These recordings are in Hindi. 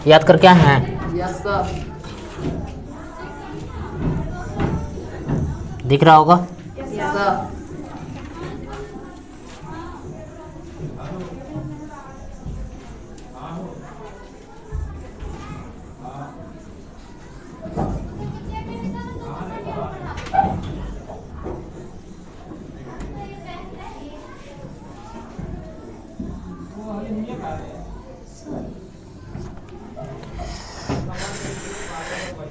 याद कर क्या है? Yes sir. दिख रहा होगा? Yes sir.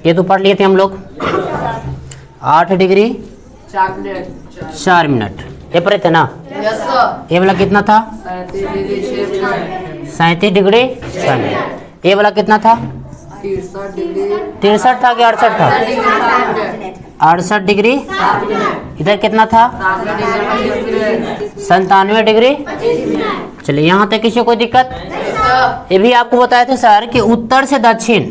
ये तो पढ़ लिए थे हम लोग। 8 डिग्री 4 मिनट ये पढ़े थे ना? Yes sir. ये वाला कितना था? 37 डिग्री 6 मिनट। 37 degree 6 minute. ये वाला कितना था? 63 डिग्री 63 था कि 68 था? 68 डिग्री। इधर कितना था? 97 डिग्री। चलिए यहाँ तक किसी को कोई दिक्कत? ये भी आपको बताए थे सर कि उत्तर से दक्षिण,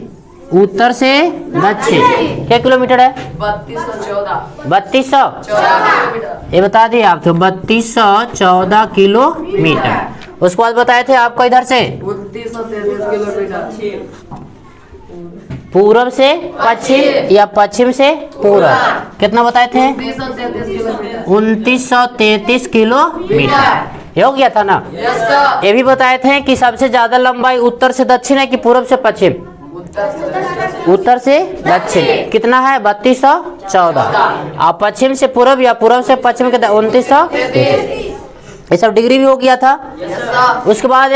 उत्तर से दक्षिण क्या किलोमीटर है? 3200 किलोमीटर। ये बता दिए आप तो 3214 किलोमीटर। उसके बाद बताए थे आपको इधर से 2933 किलोमीटर। पूरब से पश्चिम या पश्चिम से पूरब कितना बताए थे? 2933 किलोमीटर। हो गया था ना? Yes sir. ये भी बताए थे कि सबसे ज्यादा लंबाई उत्तर से दक्षिण है कि पूरब से पश्चिम? उत्तर से दक्षिण कितना है? 3214। और पश्चिम से पूरब या पूरब से पश्चिम कितना? 2933। ये सब डिग्री भी हो गया था। Yes sir. उसके बाद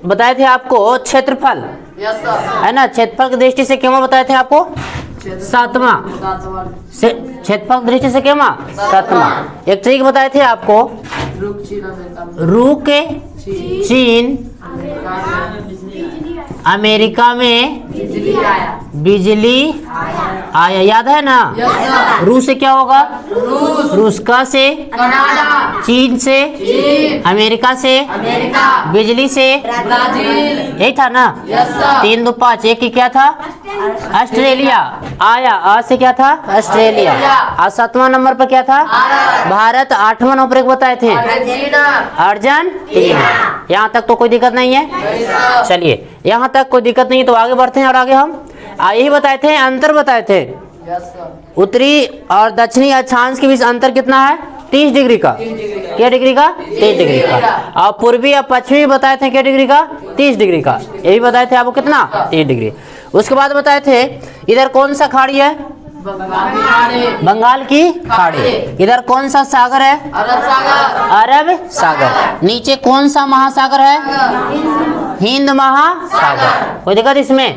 बताए थे आपको क्षेत्रफल, यस सर। है ना? क्षेत्रफल की दृष्टि से क्या बताए थे आपको? 7वां। क्षेत्रफल की दृष्टि से क्या? 7वां। एक ट्रिक बताए थे आपको, रूक के चीन अमेरिका में बिजली आया, याद है ना? रूस से क्या होगा? रूस का से कनाडा। चीन से अमेरिका से बिजली से ब्राजील। यही था ना? 3 2 5। एक ही क्या था? ऑस्ट्रेलिया आया। आ से क्या था? ऑस्ट्रेलिया। और 7वां नंबर पर क्या था? भारत। 8वां नंबर एक बताए थे अर्जेंटीना। यहाँ तक तो कोई दिक्कत नहीं है। चलिए यहाँ तक कोई दिक्कत नहीं तो आगे बढ़ते हैं। और आगे हम यही बताए थे, अंतर बताए थे उत्तरी और दक्षिणी अक्षांश के बीच अंतर कितना है? 30 डिग्री का। क्या डिग्री का? 30 डिग्री का। और पूर्वी और पश्चिमी बताए थे क्या डिग्री का? 30 डिग्री का। यही बताए थे आपको कितना? 30 डिग्री। उसके बाद बताए थे इधर कौन सा खाड़ी है? बंगाल की खाड़ी। इधर कौन सा सागर है? अरब सागर। नीचे कौन सा महासागर है? हिंद महासागर। कोई दिक्कत इसमें?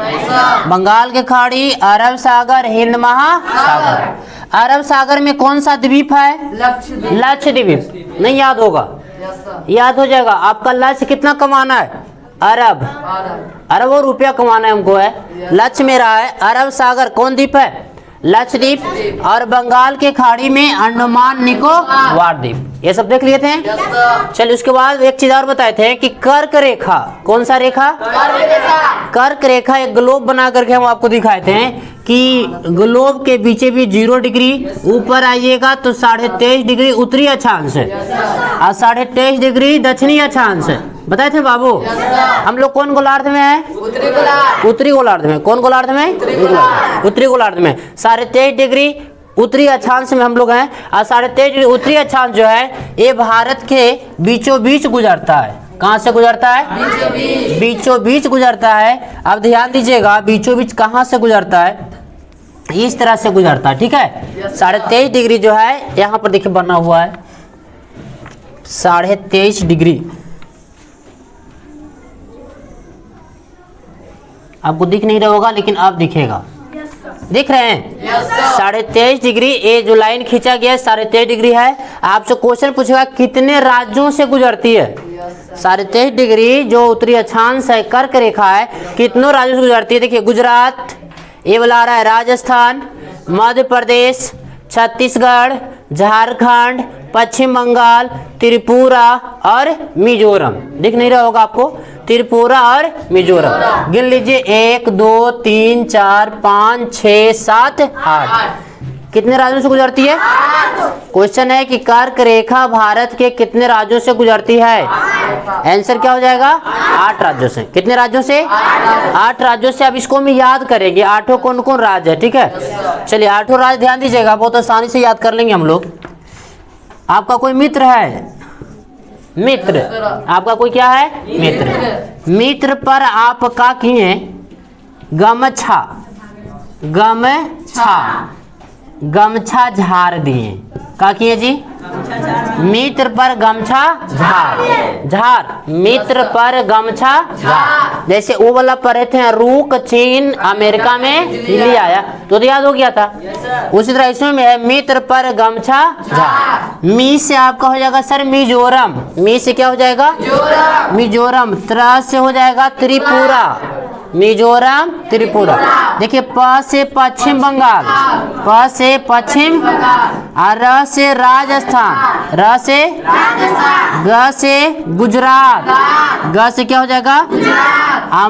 बंगाल की खाड़ी, अरब सागर, हिंद महासागर। अरब सागर में कौन सा द्वीप है? लक्षद्वीप। नहीं याद होगा? याद हो जाएगा। आपका लक्ष्य कितना कमाना है? अरबों रुपया कमाना है हमको है। लक्ष्य मेरा है अरब सागर। कौन द्वीप है? लक्षद्वीप। और बंगाल के खाड़ी में अंडमान निकोबार द्वीप। ये सब देख लिए थे। चलिए उसके बाद एक चीज और बताए थे कि कर्क रेखा। कौन सा रेखा? कर्क रेखा। एक ग्लोब बना करके हम आपको दिखाए थे कि ग्लोब के बीचे भी 0 डिग्री ऊपर आइएगा तो 23.5 डिग्री उत्तरी अक्षांश है और 23.5 डिग्री दक्षिणी अक्षांश है। बताए थे बाबू? हम लोग कौन गोलार्ध में है? उत्तरी गोलार्ध में। कौन गोलार्ध में? उत्तरी गोलार्ध में। 23.5 डिग्री उत्तरी अक्षांश में हम लोग हैं। और 23.5 डिग्री उत्तरी अक्षांश जो है ये भारत के बीचों बीच गुजरता है। कहाँ से गुजरता है? बीचों बीच गुजरता है। अब ध्यान दीजिएगा बीचों बीच कहाँ से गुजरता है? इस तरह से गुजरता है। ठीक है। 23.5 डिग्री जो है यहाँ पर देखिए बना हुआ है 23.5 डिग्री। आपको दिख नहीं रहा होगा लेकिन अब दिखेगा। दिख रहे हैं? 23.5 डिग्री। ये जो लाइन खींचा गया है 23.5 डिग्री है। आपसे क्वेश्चन पूछेगा कितने राज्यों से गुजरती है? 23.5 डिग्री जो उत्तरी अक्षांश है कर्क रेखा है कितनों राज्यों से गुजरती है? देखिए गुजरात, ये वाला आ रहा है राजस्थान, मध्य प्रदेश, छत्तीसगढ़, झारखंड, पश्चिम बंगाल, त्रिपुरा और मिजोरम। दिख नहीं रहा होगा आपको? त्रिपुरा और मिजोरम। गिन लीजिए 1 2 3 4 5 6 7 8। कितने राज्यों से गुजरती है? क्वेश्चन है कि कर्क रेखा भारत के कितने राज्यों से गुजरती है? आंसर क्या हो जाएगा? 8 राज्यों से। कितने राज्यों से? 8 राज्यों से। अब इसको हम याद करेंगे, 8 कौन कौन राज्य है, ठीक है। चलिए 8 राज्य ध्यान दीजिएगा, बहुत आसानी से याद कर लेंगे हम लोग। आपका कोई मित्र है? मित्र, आपका कोई क्या है? मित्र। मित्र पर आप का किए गमछा, गमछा, गमछा झाड़ दिए। का किए जी? मित्र पर गमछा झाड़, झाड़, मित्र पर गमछा झाड़। जैसे वो वाला पढ़े थे, रूक चीन अमेरिका में दिल्ली आया, तो याद हो गया था। उसी तरह इसमें है मित्र पर गमछा झाड़। मी से आपका हो जाएगा सर मिजोरम। मी से क्या हो जाएगा? मिजोरम। त्र से हो जाएगा त्रिपुरा, मिजोरम त्रिपुरा। देखिए प से पश्चिम बंगाल, प से पश्चिम, और र से राजस्थान, र से ग से गुजरात, ग से क्या हो जाएगा?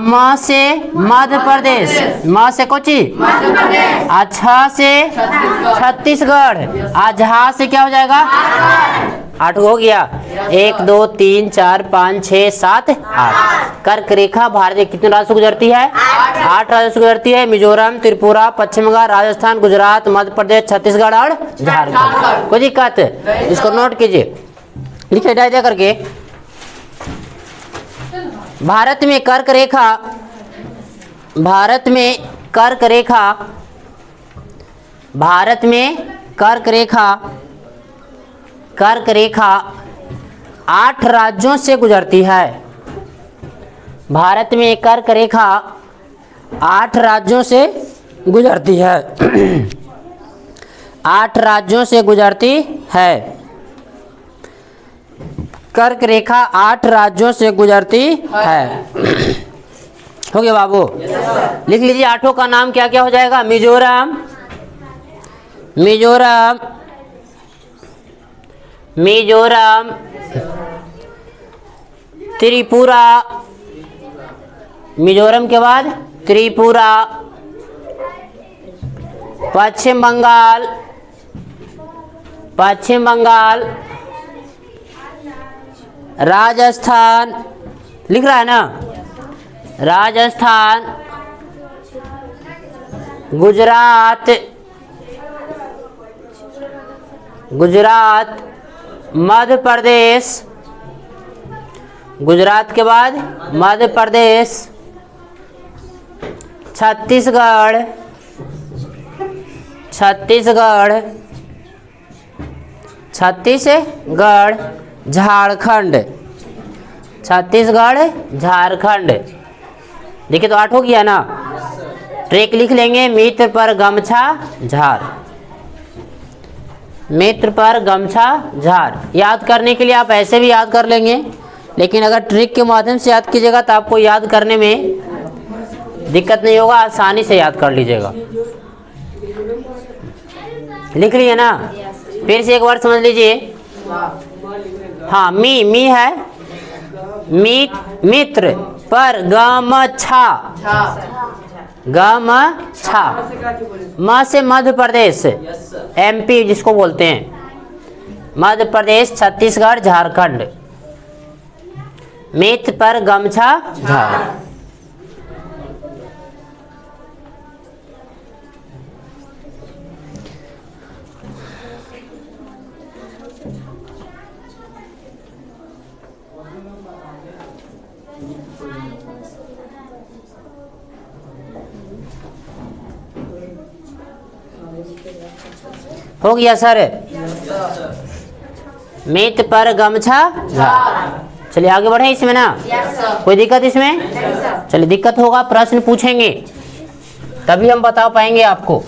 म से मध्य प्रदेश, म से कोची, छ से छत्तीसगढ़, झा से क्या हो जाएगा? 8 हो गया। 1 2 3 4 5 6 7 8। कर्क रेखा भारत के कितने राज्यों से गुजरती है? 8 राज्यों से गुजरती है। मिजोरम, त्रिपुरा, पश्चिम बंगाल, राजस्थान, गुजरात, मध्य प्रदेश, छत्तीसगढ़ और झारखंड। कोई दिक्कत? इसको नोट कीजिए, लिखिए डायरिया करके। भारत में कर्क रेखा, भारत में कर्क रेखा, भारत में कर्क रेखा, कर्क रेखा 8 राज्यों से गुजरती है। भारत में कर्क रेखा 8 राज्यों से गुजरती है। 8 राज्यों से गुजरती है। कर्क रेखा 8 राज्यों से गुजरती है। हो गया बाबू? लिख लीजिए 8 का नाम क्या क्या हो जाएगा? मिजोरम, मिजोरम, मिजोरम, त्रिपुरा, मिजोरम के बाद त्रिपुरा, पश्चिम बंगाल, पश्चिम बंगाल, राजस्थान, लिख रहा है ना? राजस्थान, गुजरात, गुजरात, मध्य प्रदेश, गुजरात के बाद मध्य प्रदेश, छत्तीसगढ़, छत्तीसगढ़, छत्तीसगढ़, झारखंड, छत्तीसगढ़, झारखंड। देखिए तो 8 हो गया ना? ट्रेक लिख लेंगे, मित्र पर गमछा झाड़, मित्र पर गमछा झाड़। याद करने के लिए आप ऐसे भी याद कर लेंगे, लेकिन अगर ट्रिक के माध्यम से याद कीजिएगा तो आपको याद करने में दिक्कत नहीं होगा, आसानी से याद कर लीजिएगा। लिख लिए ना? फिर से एक बार समझ लीजिए। हाँ, मी है, मित्र पर गमछा, गमछा। म से मध्य प्रदेश, MP जिसको बोलते हैं, मध्य प्रदेश, छत्तीसगढ़, झारखंड। मित्र पर गमछा झाड़। हो गया सर? मित्र पर गमछा झाड़। चलिए आगे बढ़े इसमें ना? कोई दिक्कत इसमें? चलिए दिक्कत होगा, प्रश्न पूछेंगे तभी हम बता पाएंगे आपको।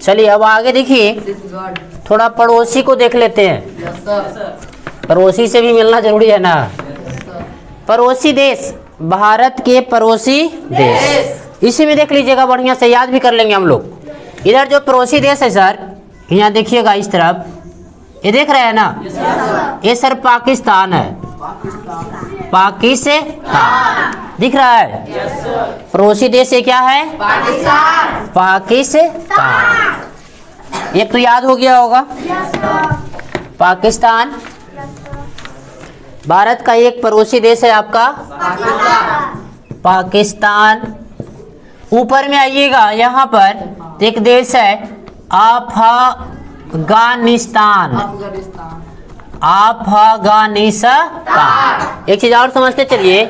चलिए अब आगे देखिए, थोड़ा पड़ोसी को देख लेते हैं। पड़ोसी से भी मिलना जरूरी है ना? पड़ोसी देश, भारत के पड़ोसी देश, इसी में देख लीजिएगा, बढ़िया से याद भी कर लेंगे हम लोग। इधर जो पड़ोसी देश है सर, यहाँ देखिएगा इस तरफ, ये देख रहे हैं ना? ये सर पाकिस्तान है, पाकिस्तान। दिख रहा है? पड़ोसी देश ये क्या है? पाकिस्तान। पाकिस्तान। एक तो याद हो गया होगा, पाकिस्तान। भारत का एक पड़ोसी देश है आपका पाकिस्तान। ऊपर में आइएगा, यहाँ पर एक देश है अफगानिस्तान। अफगानिस्तान। एक चीज और समझते चलिए,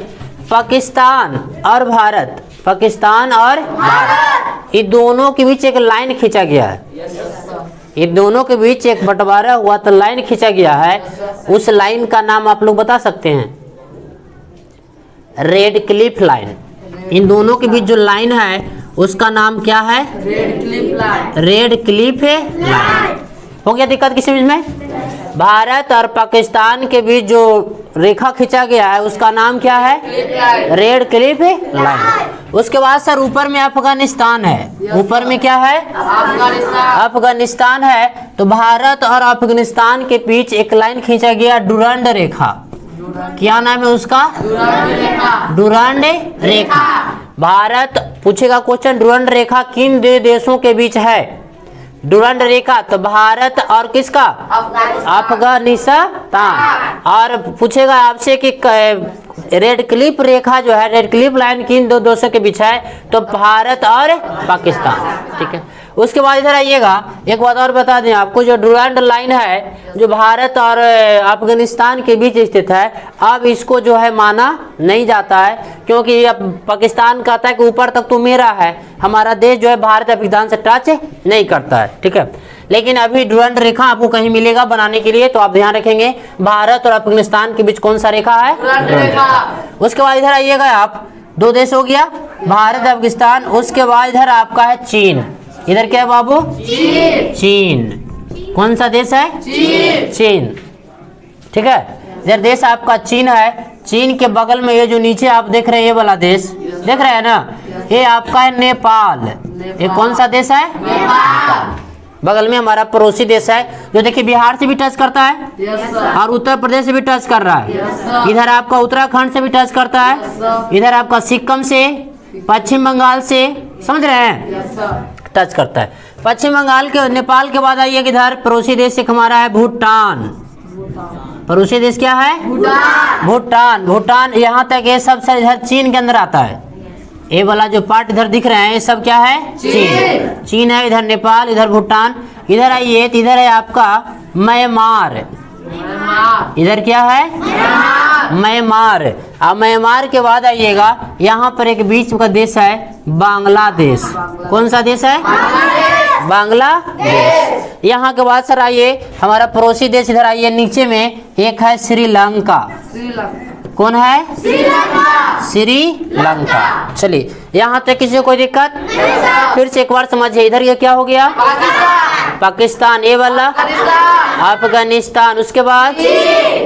पाकिस्तान और भारत, पाकिस्तान और भारत, ये दोनों के बीच एक लाइन खींचा गया है। ये दोनों के बीच एक बंटवारा हुआ तो लाइन खींचा गया है। उस लाइन का नाम आप लोग बता सकते हैं? Red Cliff line. इन दोनों के बीच जो लाइन है उसका नाम क्या है? Red Cliff line. Red Cliff line. हो गया दिक्कत किसी चीज में? भारत और पाकिस्तान के बीच जो रेखा खींचा गया है उसका नाम क्या है? Red Cliff line. उसके बाद सर ऊपर में अफगानिस्तान है। ऊपर में क्या है? अफगानिस्तान है। तो भारत और अफगानिस्तान के बीच एक लाइन खींचा गया, डुरंड रेखा। क्या नाम है उसका? डुरंड रेखा। भारत पूछेगा क्वेश्चन, डुरंड रेखा किन दो देशों के बीच है? डुरंड रेखा तो भारत और किसका? अफगानिस्तान। और पूछेगा आपसे कि रेड क्लिफ रेखा जो है, रेड क्लिफ लाइन किन दो देशों के बीच है? तो भारत और पाकिस्तान। ठीक है। उसके बाद इधर आइएगा, एक बात और बता दें आपको, जो डुरंड लाइन है जो भारत और अफगानिस्तान के बीच स्थित है, अब इसको जो है माना नहीं जाता है, क्योंकि अब पाकिस्तान कहता है कि ऊपर तक तो मेरा है, हमारा देश जो है भारत अफगानिस्तान से टच नहीं करता है। ठीक है। लेकिन अभी डुरंड रेखा आपको कहीं मिलेगा बनाने के लिए, तो आप ध्यान रखेंगे भारत और अफगानिस्तान के बीच कौन सा रेखा है? उसके बाद इधर आइएगा आप, दो देश हो गया, भारत अफगानिस्तान। उसके बाद इधर आपका है चीन। इधर क्या है बाबू? चीन। कौन सा देश है? चीन। ठीक है। इधर देश आपका चीन है। चीन के बगल में ये जो नीचे आप देख रहे हैं, ये वाला देश देख रहे हैं ना, ये आपका है नेपाल। ये कौन सा देश है? नेपाल। बगल में हमारा पड़ोसी देश है, जो देखिए बिहार से भी टच करता है और उत्तर प्रदेश से भी टच कर रहा है। इधर आपका उत्तराखंड से भी टच करता है, इधर आपका सिक्किम से, पश्चिम बंगाल से, समझ रहे हैं, टच करता है। पश्चिम बंगाल के, नेपाल के बाद आइए इधर पड़ोसी देश एक हमारा है भूटान। पड़ोसी देश क्या है? भूटान। भूटान यहाँ तक ये सब सर इधर चीन के अंदर आता है। ये वाला जो पार्ट इधर दिख रहे हैं ये सब क्या है? चीन। चीन है। इधर नेपाल, इधर भूटान। इधर आइए तो इधर है आपका म्यांमार। इधर क्या है? म्यांमार। अब म्यांमार के बाद आइएगा, यहाँ पर एक बीच का देश है बांग्लादेश। कौन सा देश है? बांग्लादेश। यहाँ के बाद सर आइए हमारा पड़ोसी देश, इधर आइए नीचे में एक है श्रीलंका। कौन है? श्रीलंका। चलिए यहाँ तक किसी को कोई दिक्कत? फिर से एक बार समझिए, इधर ये क्या हो गया? पाकिस्तान। ये वाला अफगानिस्तान। उसके बाद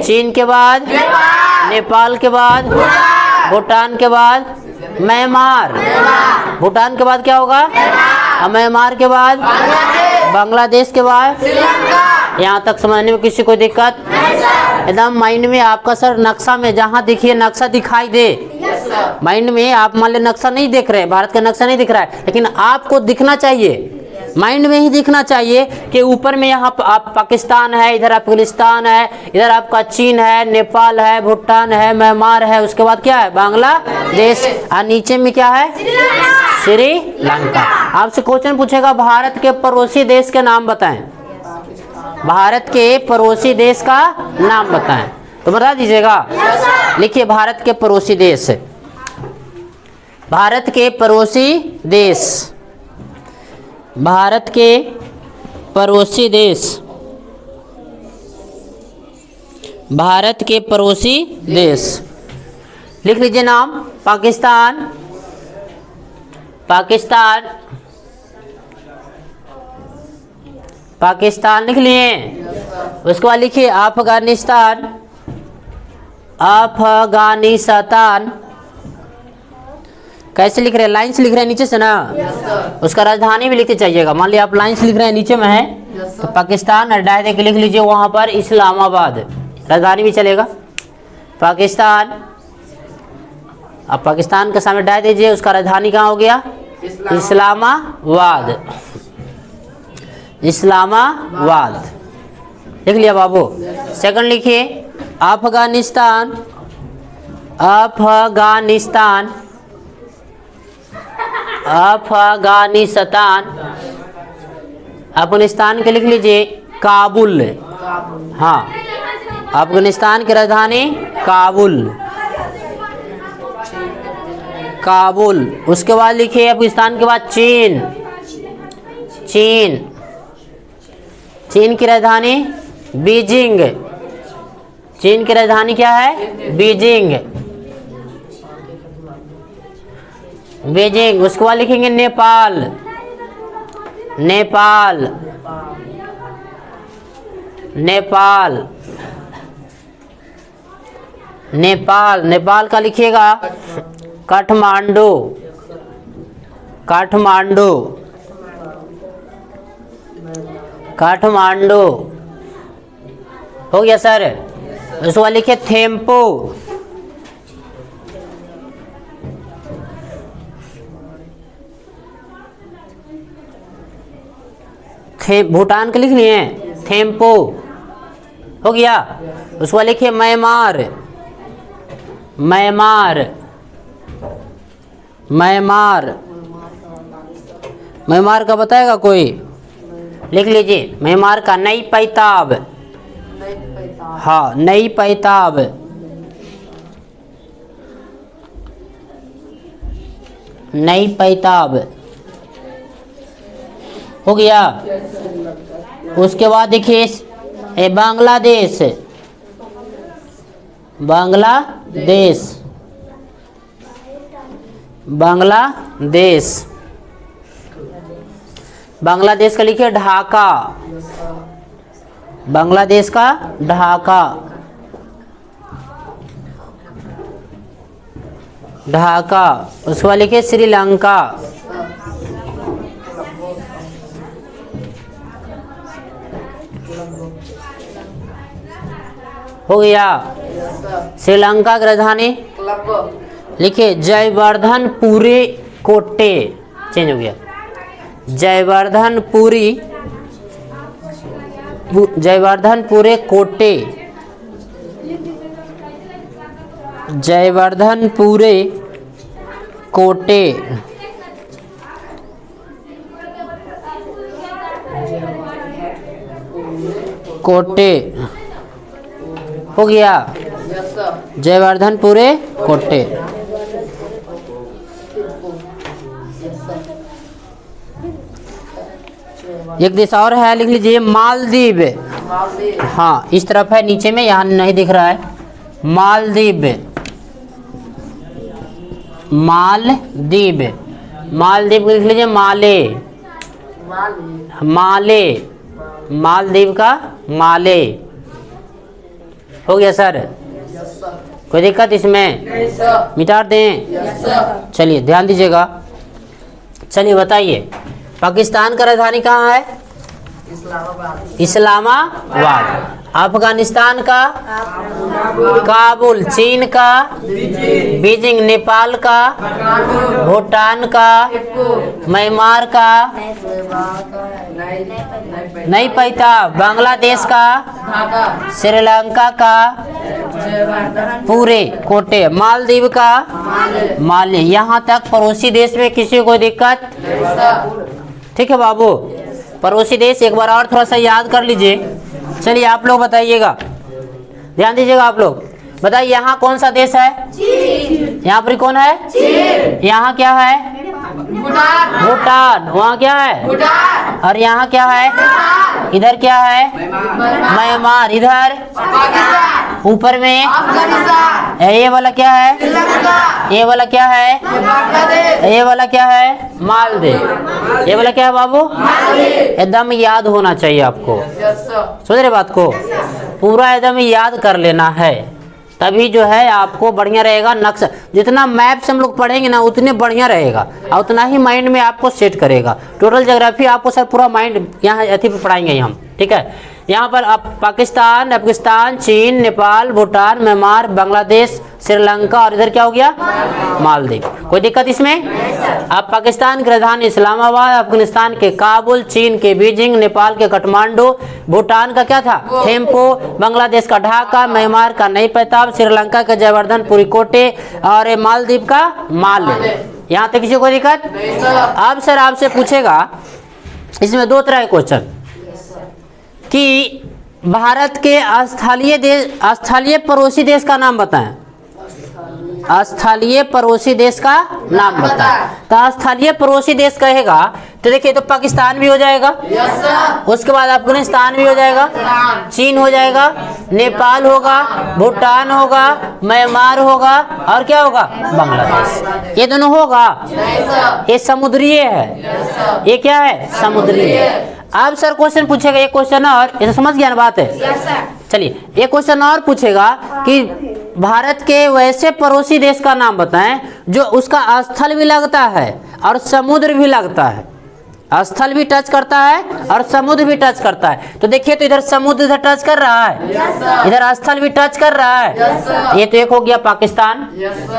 चीन के बाद नेपाल के बाद भूटान के बाद म्यांमार। भूटान के बाद क्या होगा? म्यांमार के बाद बांग्लादेश के बाद। यहाँ तक समझने में किसी को दिक्कत? एकदम माइंड में आपका सर नक्शा में जहाँ देखिए नक्शा दिखाई दे, माइंड में आप मान ले नक्शा नहीं देख रहे हैं, भारत का नक्शा नहीं दिख रहा है, लेकिन आपको दिखना चाहिए, माइंड में ही दिखना चाहिए कि ऊपर में यहाँ आप पाकिस्तान है, इधर अफगानिस्तान है, इधर आपका चीन है, नेपाल है, भूटान है, म्यांमार है, उसके बाद क्या है? बांग्लादेश। और नीचे में क्या है? श्रीलंका। आपसे क्वेश्चन पूछेगा भारत के पड़ोसी देश के नाम बताएं। भारत के पड़ोसी देश का नाम बताएं, तो बता दीजिएगा। लिखिए भारत के पड़ोसी देश। भारत के पड़ोसी देश। भारत के पड़ोसी देश। भारत के पड़ोसी देश लिख लीजिए नाम। पाकिस्तान, पाकिस्तान, पाकिस्तान लिख लिए। उसके बाद लिखिए अफगानिस्तान, अफगानिस्तान। कैसे लिख रहे हैं? लाइन से लिख रहे हैं नीचे से ना। उसका राजधानी भी लिखते चाहिएगा। मान लिया आप लाइन से लिख रहे हैं नीचे में है तो पाकिस्तान, और डायरेक्ट लिख लीजिए वहाँ पर इस्लामाबाद, राजधानी भी चलेगा। पाकिस्तान, अब पाकिस्तान के सामने डाल दीजिए, उसका राजधानी कहाँ हो गया? इस्लामाबाद। इस्लामाबाद लिख लिया बाबू। सेकंड लिखिए अफगानिस्तान। अफगानिस्तान। अफगानिस्तान। अफगानिस्तान के लिख लीजिए काबुल। हाँ, अफगानिस्तान की राजधानी काबुल। काबुल। उसके बाद लिखिए अफगानिस्तान के बाद चीन। चीन। चीन की राजधानी बीजिंग। चीन की राजधानी क्या है? बीजिंग। बीजिंग। उसके बाद लिखेंगे नेपाल। नेपाल। नेपाल। नेपाल। नेपाल का लिखिएगा काठमांडू। काठमांडू। काठमांडू हो गया सर। उसके बाद लिखिए थिम्पू। भूटान के लिख लिए थिम्पू हो गया। उसके बाद लिखिए म्यांमार। म्यांमार। म्यांमार। म्यांमार का बताएगा कोई? लिख लीजिए म्यांमार का नई पैताब। हाँ, नई पैताब। नई पैताब हो गया। उसके बाद देखिए बांग्लादेश। बांग्लादेश। बांग्लादेश। बांग्लादेश का लिखिए ढाका। बांग्लादेश का ढाका। ढाका। उसके बाद लिखिए श्रीलंका। हो गया। श्रीलंका की राजधानी लिखिए जयवर्धनपुरी कोटे। चेंज हो गया जयवर्धनपुरी। जयवर्धनपुरे कोटे। जयवर्धनपुरे कोटे। कोटे हो गया। जयवर्धनपुरे कोटे। एक देश और है, लिख लीजिए मालदीव। हाँ, इस तरफ है, नीचे में, यहाँ नहीं दिख रहा है। मालदीव। मालदीव। मालदीव को लिख लीजिए माले। माले। मालदीव का माले हो गया सर। कोई दिक्कत इसमें? मिटा दें? चलिए ध्यान दीजिएगा। चलिए बताइए पाकिस्तान का राजधानी कहाँ है? इस्लामाबाद। अफगानिस्तान का काबुल। चीन का बीजिंग। नेपाल का भूटान का म्यांमार का नई पैताब। बांग्लादेश का श्रीलंका का पूरे कोटे। मालदीव का माले। यहाँ तक पड़ोसी देश में किसी को दिक्कत? ठीक है बाबू, पड़ोसी देश एक बार और थोड़ा सा याद कर लीजिए। चलिए आप लोग बताइएगा, ध्यान दीजिएगा। आप लोग बताइए यहाँ कौन सा देश है? यहाँ पर कौन है? यहाँ क्या है? भूटान। वहाँ क्या है? और यहाँ क्या है? इधर क्या है? म्यांमार। इधर ऊपर में ये वाला क्या है? ये वाला क्या है? ये वाला क्या है? मालदीव। ये वाला क्या है बाबू? एकदम याद होना चाहिए आपको। समझ रहे बात को? पूरा एकदम याद कर लेना है, तभी जो है आपको बढ़िया रहेगा। नक्शा जितना मैप से हम लोग पढ़ेंगे ना उतने बढ़िया रहेगा और उतना ही माइंड में आपको सेट करेगा। टोटल ज्योग्राफी आपको सर पूरा माइंड यहाँ अथी पे पढ़ाएंगे हम, ठीक है। यहाँ पर पाकिस्तान, अफगानिस्तान, चीन, नेपाल, भूटान, म्यांमार, बांग्लादेश, श्रीलंका और इधर क्या हो गया मालदीव। कोई दिक्कत इसमें? अब पाकिस्तान की राजधानी इस्लामाबाद, अफगानिस्तान के काबुल, चीन के बीजिंग, नेपाल के काठमांडू, भूटान का क्या था थिम्पू, बांग्लादेश का ढाका, म्यांमार का नई पैताब, श्रीलंका का जयवर्धन पुरीकोटे और मालदीव का माले। यहाँ तक किसी को दिक्कत? अब सर आपसे पूछेगा इसमें दो तरह के क्वेश्चन कि भारत के स्थलीय पड़ोसी देश का नाम बताएं। स्थलीय पड़ोसी देश का नाम बताएं। तो स्थलीय पड़ोसी देश कहेगा तो देखिए तो पाकिस्तान भी हो जाएगा, उसके बाद अफगानिस्तान भी हो जाएगा, चीन हो जाएगा, नेपाल होगा, भूटान होगा, म्यांमार होगा और क्या होगा बांग्लादेश। ये दोनों होगा, ये समुद्रीय है, ये क्या है समुद्रीय है। अब सर क्वेश्चन पूछेगा एक क्वेश्चन और, ये समझ गया ना बात है? चलिए एक क्वेश्चन और पूछेगा कि भारत के वैसे पड़ोसी देश का नाम बताएं जो उसका स्थल भी लगता है और समुद्र भी लगता है, स्थल भी टच करता है और समुद्र भी टच करता है। तो देखिए तो इधर समुद्र इधर टच कर रहा है, इधर स्थल भी टच कर रहा है। ये तो एक हो गया पाकिस्तान,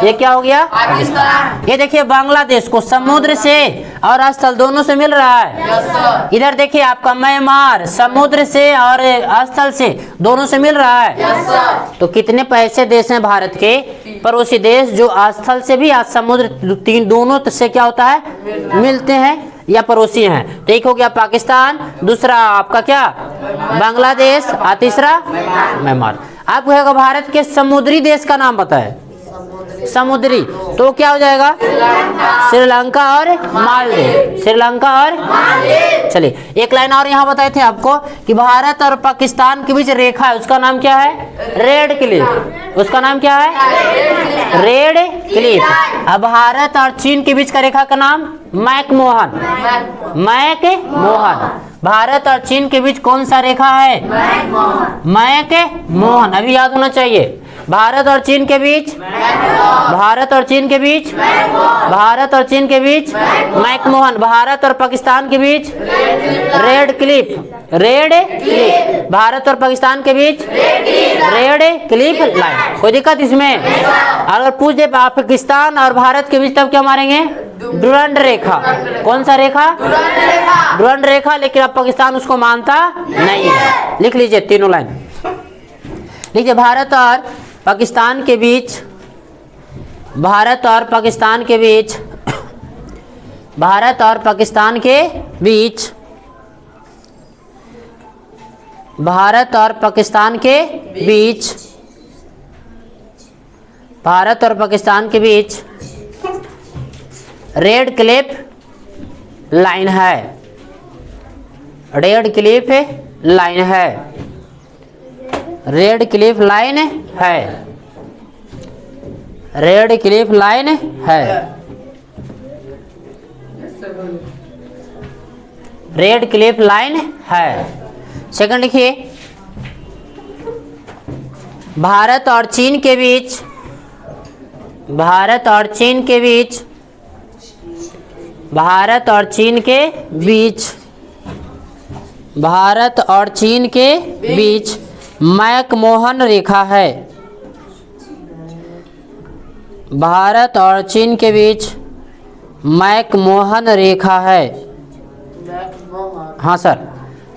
ये क्या हो गया पाकिस्तान। ये देखिए बांग्लादेश को समुद्र से और स्थल दोनों से मिल रहा है। इधर देखिए आपका म्यांमार समुद्र से और स्थल से दोनों से मिल रहा है। तो कितने ऐसे देश हैं भारत के पड़ोसी देश जो स्थल से भी समुद्र तीन दोनों से क्या होता है मिलते हैं या पड़ोसी हैं। तो एक हो गया पाकिस्तान, दूसरा आपका क्या बांग्लादेश और तीसरा म्यांमार। आप कहेगा भारत के समुद्री देश का नाम बताए, समुद्री तो क्या हो जाएगा श्रीलंका और मालदीव, श्रीलंका और चलिए एक लाइन और यहाँ बताए थे आपको कि भारत और पाकिस्तान के बीच रेखा है, उसका नाम क्या है रेड क्लिफ। उसका नाम क्या है रेड क्लिफ। अब भारत और चीन के बीच का रेखा का नाम मैकमोहन, मैकमोहन। भारत और चीन के बीच कौन सा रेखा है मैकमोहन। अभी याद होना चाहिए भारत और चीन के बीच, भारत और चीन के बीच, भारत और चीन के बीच मैकमोहन। भारत और पाकिस्तान के बीच Radcliffe, Radcliffe. Bharat और पाकिस्तान के बीच रेड क्लिफ लाइन। कोई दिक्कत इसमें? अगर पूछ दे पाकिस्तान और भारत के बीच तब क्या मारेंगे डुरंड रेखा। कौन सा रेखा डुरंड रेखा। लेकिन अब पाकिस्तान उसको मानता नहीं है। लिख लीजिए तीनों लाइन लिखिए। भारत और पाकिस्तान के बीच, भारत और पाकिस्तान के बीच, भारत और पाकिस्तान के बीच, भारत और पाकिस्तान के बीच, भारत और पाकिस्तान के बीच रेड क्लिफ लाइन है, रेड क्लिफ लाइन है, रेड क्लिफ लाइन है, रेड क्लिफ लाइन है, रेड क्लिफ लाइन है। सेकंड लिखिए। भारत और चीन के बीच, भारत और चीन के बीच, भारत और चीन के बीच, भारत और चीन के बीच मैकमोहन रेखा है। भारत और चीन के बीच मैकमोहन रेखा है। हाँ सर,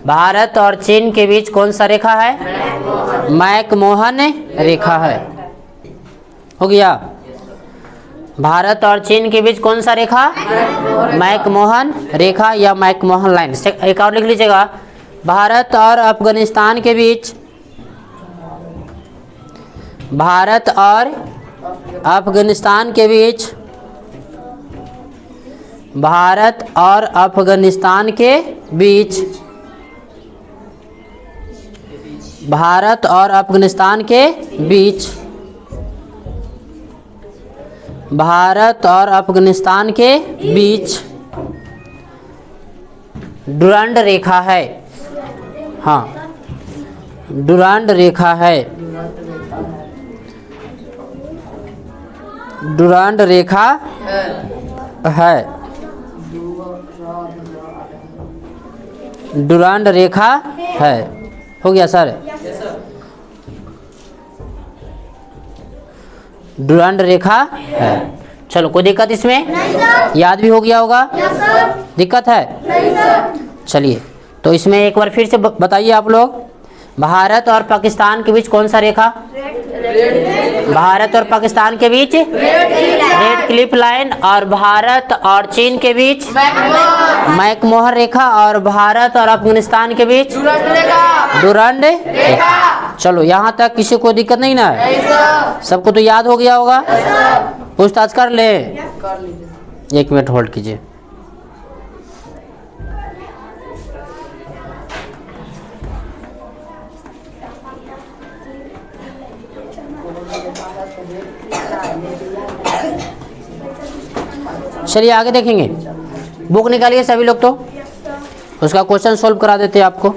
भारत और चीन के बीच कौन सा रेखा है मैकमोहन रेखा है। हो गया। भारत और चीन के बीच कौन सा रेखा मैकमोहन रेखा या मैकमोहन लाइन। एक और लिख लीजिएगा। भारत और अफगानिस्तान के बीच, भारत और अफगानिस्तान के बीच, भारत और अफगानिस्तान के बीच, भारत और अफगानिस्तान के बीच, भारत और अफगानिस्तान के बीच डुरंड रेखा है। हाँ, डुरंड रेखा है, डुरंड रेखा है, डुरंड रेखा है। हो गया सर? डुरांड रेखा है। चलो कोई दिक्कत इसमें? याद भी हो गया होगा? दिक्कत है? चलिए तो इसमें एक बार फिर से बताइए आप लोग, भारत और पाकिस्तान के बीच कौन सा रेखा? भारत और पाकिस्तान के बीच रेड क्लिफ लाइन, और भारत और चीन के बीच मैकमोहन रेखा, और भारत और अफगानिस्तान के बीच डुरांड रेखा। चलो यहाँ तक किसी को दिक्कत नहीं ना है? सबको तो याद हो गया होगा? पूछताछ कर ले। 1 मिनट होल्ड कीजिए। चलिए आगे देखेंगे। बुक निकालिए सभी लोग, तो उसका क्वेश्चन सॉल्व करा देते हैं आपको।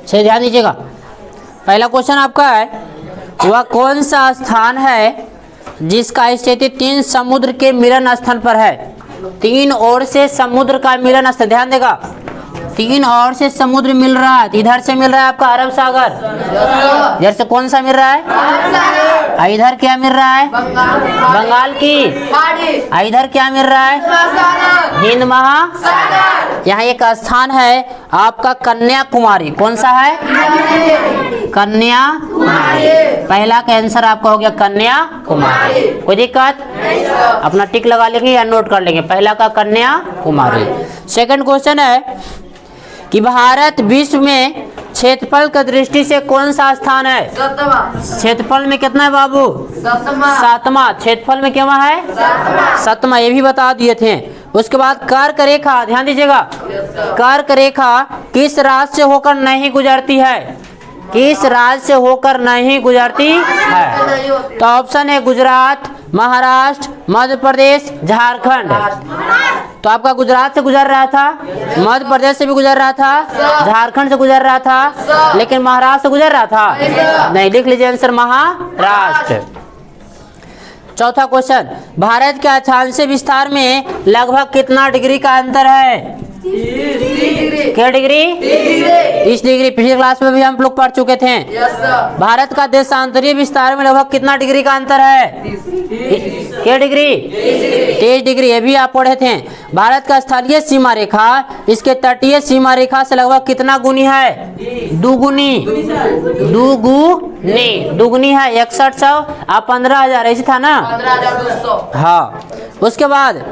से ध्यान दीजिएगा। पहला क्वेश्चन आपका है, वह कौन सा स्थान है जिसका स्थिति 3 समुद्र के मिलन स्थल पर है? 3 ओर से समुद्र का मिलन स्थल, ध्यान देगा, 3 ओर से समुद्र मिल रहा है। इधर से मिल रहा है आपका अरब सागर, इधर से कौन सा मिल रहा है? इधर क्या मिल रहा है? बंगाल की। इधर क्या मिल रहा है? हिंद महासागर। यहाँ एक स्थान है आपका कन्याकुमारी। कौन सा है? कन्याकुमारी। पहला का आंसर आपका हो गया कन्याकुमारी। कोई दिक्कत? अपना टिक लगा लेंगे या नोट कर लेंगे। पहला का कन्याकुमारी। सेकंड क्वेश्चन है कि भारत विश्व में क्षेत्रफल की दृष्टि से कौन सा स्थान है? क्षेत्रफल में कितना है बाबू? 7वां। क्षेत्रफल में क्या है? 7वां। ये भी बता दिए थे। उसके बाद कर्क रेखा, ध्यान दीजिएगा, कर्क रेखा किस राज्य से होकर नहीं गुजरती है? किस राज्य से होकर नहीं गुजरती है? तो ऑप्शन है गुजरात, महाराष्ट्र, मध्य प्रदेश, झारखंड। तो आपका गुजरात से गुजर रहा था, मध्य प्रदेश से भी गुजर रहा था, झारखंड से गुजर रहा था, लेकिन महाराष्ट्र से गुजर रहा था नहीं। लिख लीजिए आंसर महाराष्ट्र। चौथा क्वेश्चन, भारत के अक्षांशीय विस्तार में लगभग कितना डिग्री का अंतर है? क्या डिग्री? 30 डिग्री। पिछले क्लास में भी हम लोग पढ़ चुके थे। भारत का देशांतरीय विस्तार में लगभग कितना डिग्री का अंतर है? क्या डिग्री? 23 डिग्री। ये भी आप पढ़े थे। भारत का स्थलीय सीमा रेखा इसके तटीय सीमा रेखा से लगभग कितना गुनी है? दुगुनी। दुगुनी है। 6100 और 15,000 ऐसे था ना? 15,200। हाँ। उसके बाद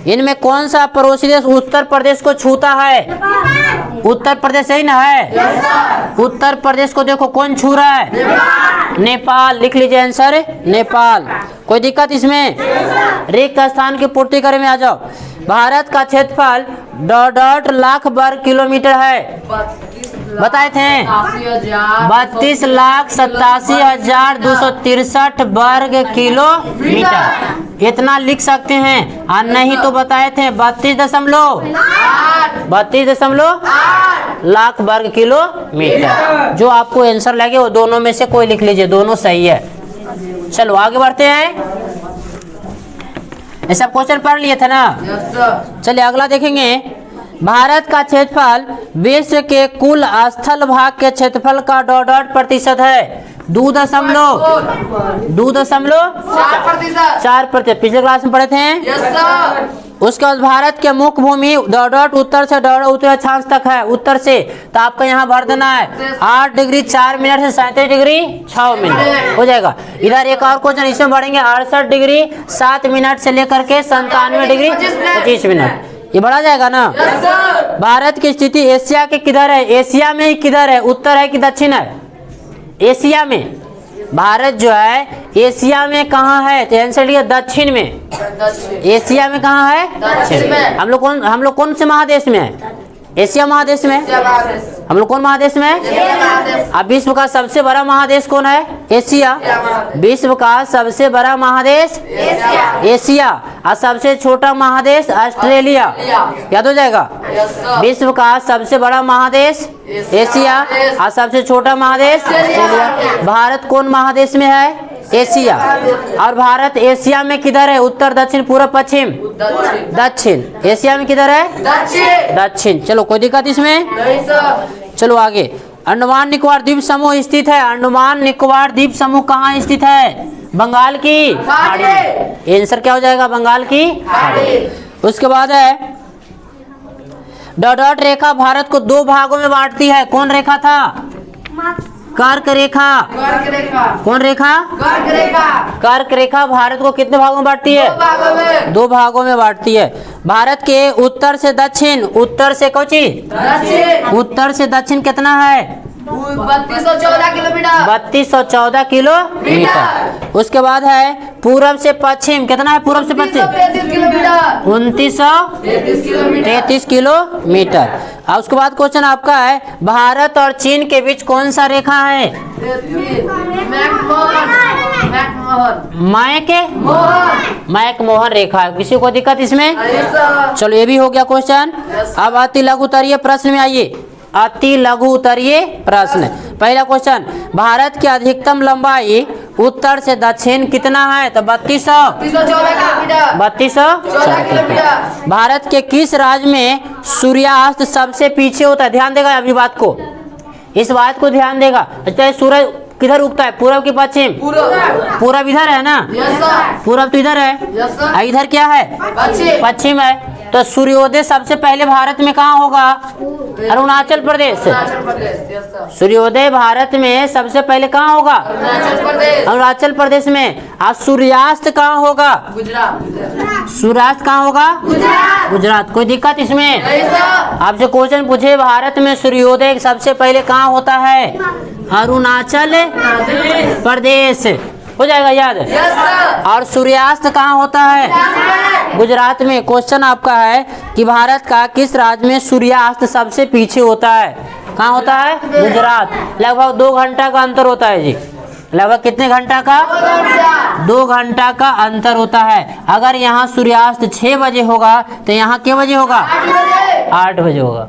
इनमें कौन सा पड़ोसी देश उत्तर प्रदेश को छूता है? उत्तर प्रदेश ही ना है? उत्तर प्रदेश को देखो कौन छू रहा है? नेपाल। लिख लीजिए आंसर नेपाल। कोई दिक्कत इसमें? रिक्त स्थान की पूर्ति करे में आ जाओ। भारत का क्षेत्रफल 1.5 लाख वर्ग किलोमीटर है। बताए थे 32,87,263 वर्ग किलोमीटर। इतना लिख सकते हैं और नहीं तो बताए थे 32.8 लाख वर्ग किलोमीटर। जो आपको आंसर लगे वो दोनों में से कोई लिख लीजिए, दोनों सही है। चलो आगे बढ़ते हैं। ये सब क्वेश्चन पढ़ लिए थे ना? चलिए अगला देखेंगे। भारत का क्षेत्रफल विश्व के कुल स्थल भाग के क्षेत्रफल का 2.8% है। 2.4%। पिछले क्लास में पढ़े थे। उसके बाद भारत के मुख्य भूमि उत्तर से उत्तर अक्षांश तक है। उत्तर से तो आपका यहाँ भर देना है 8 डिग्री 4 मिनट से 37 डिग्री 6 मिनट हो जाएगा। इधर एक और क्वेश्चन इसमें बढ़ेंगे 68 डिग्री 7 मिनट से लेकर के 97 डिग्री 25 मिनट। ये बढ़ा जाएगा ना? भारत की स्थिति एशिया के किधर है? एशिया में ही किधर है? उत्तर है कि दक्षिण है? एशिया में, भारत जो है एशिया में कहाँ है? तो आंसर दिया दक्षिण में। एशिया में कहाँ है? दक्षिण में। हम लोग कौन से महादेश में है? एशिया महादेश में। हम लोग कौन महादेश में है? अब विश्व का सबसे बड़ा महादेश कौन है? एशिया। विश्व का सबसे बड़ा महादेश एशिया और सबसे छोटा महादेश ऑस्ट्रेलिया। याद हो जाएगा। विश्व का सबसे बड़ा महादेश एशिया और सबसे छोटा महादेश ऑस्ट्रेलिया। भारत कौन महादेश में है? एशिया। और भारत एशिया में किधर है? उत्तर, दक्षिण, पूर्व, पश्चिम? दक्षिण। एशिया में किधर है? दक्षिण। चलो कोई दिक्कत इसमें? चलो आगे। अंडमान निकोबार द्वीप समूह स्थित है। अंडमान निकोबार द्वीप समूह कहाँ स्थित है? बंगाल की खाड़ी में। आंसर क्या हो जाएगा? बंगाल की खाड़ी। उसके बाद है डॉट रेखा भारत को दो भागों में बांटती है। कौन रेखा था? कर्क रेखा। कौन रेखा? कर्क रेखा भारत को कितने भागों में बांटती है? दो भागों में बांटती है। भारत के उत्तर से दक्षिण, उत्तर से कोची? उत्तर से दक्षिण कितना है? 3214 किलोमीटर। 3214 किलोमीटर। उसके बाद है पूरब से पश्चिम, कितना है पूरब से पश्चिम? 2933 किलोमीटर। और उसके बाद क्वेश्चन आपका है भारत और चीन के बीच कौन सा रेखा है? मैकमोहन रेखा है। किसी को दिक्कत इसमें? चलो ये भी हो गया क्वेश्चन। अब अति लघु उत्तरीय प्रश्न में आइए। अति लघु उत्तरीय प्रश्न। पहला क्वेश्चन, भारत की अधिकतम लंबाई उत्तर से दक्षिण कितना है? तो 3214 किलोमीटर। भारत के किस राज्य में सूर्यास्त सबसे पीछे होता है? ध्यान देगा अभी बात को, इस बात को ध्यान देगा। अच्छा सूरज किधर उगता है? पूरब की पश्चिम? पूरब इधर है ना? पूरब तो इधर है। इधर क्या है? पश्चिम है। तो सूर्योदय सबसे पहले भारत में कहाँ होगा? अरुणाचल प्रदेश। सूर्योदय भारत में सबसे पहले कहाँ होगा? अरुणाचल प्रदेश में। और सूर्यास्त कहाँ होगा? सूर्यास्त कहाँ होगा? गुजरात। कोई दिक्कत इसमें? आपसे क्वेश्चन पूछे भारत में सूर्योदय सबसे पहले कहाँ होता है? अरुणाचल प्रदेश। हो जाएगा याद। और सूर्यास्त कहाँ होता है? गुजरात में। क्वेश्चन आपका है कि भारत का किस राज्य में सूर्यास्त सबसे पीछे होता है? कहाँ होता है? गुजरात। लगभग 2 घंटा का अंतर होता है जी। लगभग कितने घंटा का? 2 घंटा का अंतर होता है। अगर यहाँ सूर्यास्त 6 बजे होगा तो यहाँ कितने बजे होगा? 8 बजे होगा।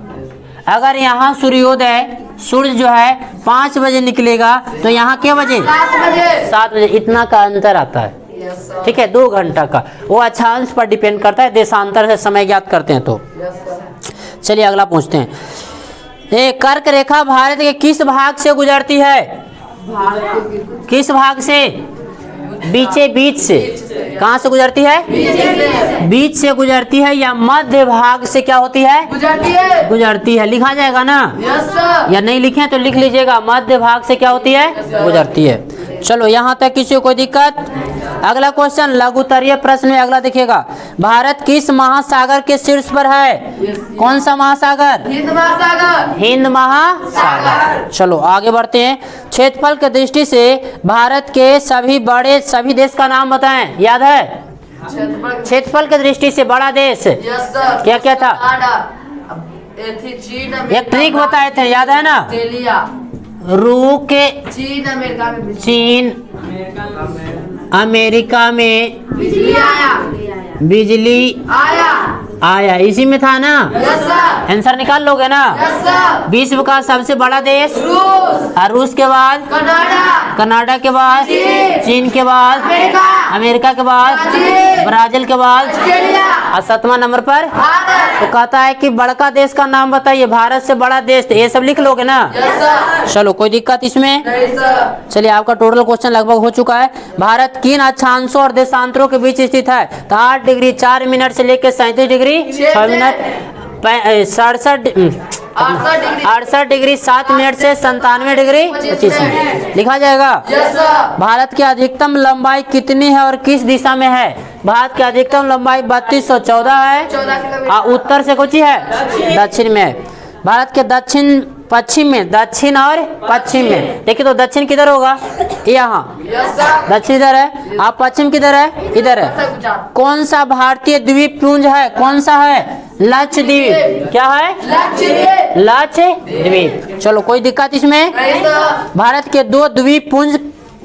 अगर यहाँ सूर्योदय सूर्य जो है 5 बजे निकलेगा तो यहाँ कितने बजे? 7 बजे। इतना का अंतर आता है। ठीक है, 2 घंटा का। वो अक्षांश पर डिपेंड करता है, देशांतर से समय ज्ञात करते हैं तो। चलिए अगला पूछते हैं। कर्क रेखा भारत के किस भाग से गुजरती है? किस भाग से? बीच से। कहाँ से गुजरती है? बीच से गुजरती है या मध्य भाग से क्या होती है? गुजरती है। लिखा जाएगा ना? या नहीं लिखे तो लिख लीजिएगा। मध्य भाग से क्या होती है? गुजरती है। चलो यहाँ तक किसी को कोई दिक्कत? अगला क्वेश्चन लघु उत्तरीय प्रश्न में अगला देखिएगा। भारत किस महासागर के शीर्ष पर है? कौन सा महासागर? हिंद महासागर। चलो आगे बढ़ते हैं। क्षेत्रफल की दृष्टि से भारत के सभी देश का नाम बताएं। याद है? क्षेत्रफल की दृष्टि से बड़ा देश क्या क्या था? एक ट्रिक बताए थे, याद है ना? रूस के चीन अमेरिका में बिजली आया इसी में था ना? आंसर निकाल लोगे ना? विश्व का सबसे बड़ा देश और रूस के बाद कनाडा के बाद चीन के बाद अमेरिका के बाद ब्राजील के बाद और 7वां नंबर पर तो कहता है कि बड़का देश का नाम बताइए। भारत से बड़ा देश, ये सब लिख लोगे ना? चलो कोई दिक्कत इसमें? चलिए आपका टोटल क्वेश्चन लगभग हो चुका है। भारत किन अक्षांशों और देशांतरों के बीच स्थित है? तो 8 डिग्री 4 मिनट से लेकर 37 डिग्री 6 मिनट 68 डिग्री 7 मिनट से 97 डिग्री 25 मिनट लिखा जाएगा। भारत की अधिकतम लंबाई कितनी है और किस दिशा में है? भारत की अधिकतम लंबाई 3214 है और उत्तर से कुछ है? दक्षिण में है। भारत के दक्षिण पश्चिम में, दक्षिण और पश्चिम में। देखिए तो दक्षिण किधर होगा, यहाँ, यस सर। दक्षिण इधर है, आप पश्चिम किधर है, इधर है। गुजरात। कौन सा भारतीय द्वीप पुंज है, कौन सा है, लक्षद्वीप। क्या है, लक्षद्वीप। लक्षद्वीप। चलो कोई दिक्कत इसमें। नहीं सर। भारत के दो द्वीप पुंज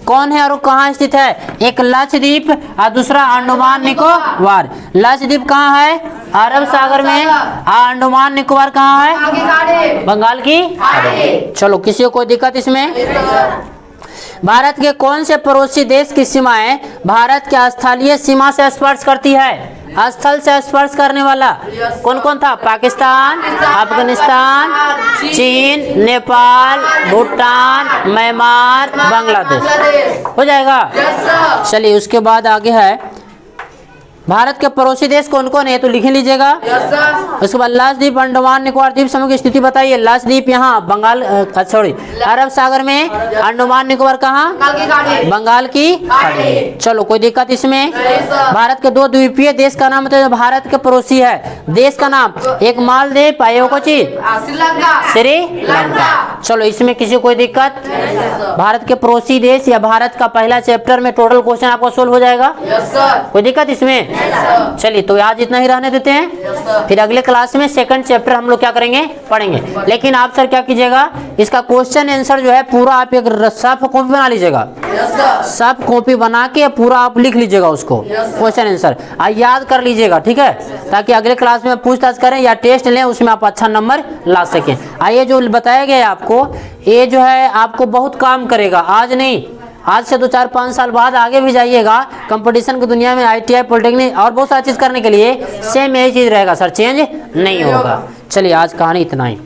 कौन है और कहाँ स्थित है, एक लक्षद्वीप और दूसरा अंडमान निकोबार। लक्षद्वीप कहाँ है, अरब सागर में, और अंडमान निकोबार कहाँ है, आगे गाड़ी। बंगाल की खाड़ी। चलो किसी को कोई दिक्कत इसमें। भारत के कौन से पड़ोसी देश की सीमाएं भारत के स्थलीय सीमा से स्पर्श करती है, स्थल से स्पर्श करने वाला कौन कौन था, पाकिस्तान, अफगानिस्तान, चीन, नेपाल, भूटान, म्यांमार, बांग्लादेश। हो जाएगा। Yes sir. चलिए उसके बाद आगे है, भारत के पड़ोसी देश कौन कौन है तो लिख लीजिएगा। Yes sir. उसके बाद लक्षद्वीप, अंडमान निकोबार द्वीप समूह की स्थिति बताइए। लक्षद्वीप यहाँ बंगाल, सॉरी अरब सागर में, अंडमान निकोबार कहाँ, आगे गाड़ी। बंगाल की खाड़ी। चलो कोई दिक्कत इसमें। भारत के दो द्वीपीय देश का नाम बताइए, भारत के पड़ोसी है देश का नाम, एक मालदीव, कोची, श्रीलंका। श्रीलंका। चलो इसमें किसी को कोई दिक्कत। भारत के पड़ोसी देश या भारत का पहला चैप्टर में टोटल क्वेश्चन आपको सोल्व हो जाएगा। Yes sir. कोई दिक्कत इसमें। चलिए तो आज इतना ही रहने देते हैं, फिर अगले क्लास में सेकंड चैप्टर हम लोग क्या करेंगे, पढ़ेंगे। लेकिन आप सर क्या कीजिएगा, इसका क्वेश्चन आंसर जो है पूरा आप एक सॉफ्ट कॉपी बना लीजिएगा, यस सर। सॉफ्ट कॉपी बना के पूरा आप लिख लीजिएगा उसको, क्वेश्चन आंसर याद कर लीजिएगा, ठीक है, ताकि अगले क्लास में पूछताछ करें या टेस्ट लें उसमें आप अच्छा नंबर ला सकें। आइए जो बताया गया आपको, ये जो है आपको बहुत काम करेगा, आज नहीं, आज से 2-4-5 साल बाद आगे भी जाइएगा कंपटीशन की दुनिया में, ITI, पॉलिटेक्निक और बहुत सारी चीज़ करने के लिए सेम यही चीज़ रहेगा सर, चेंज नहीं होगा। चलिए आज कहानी इतना ही।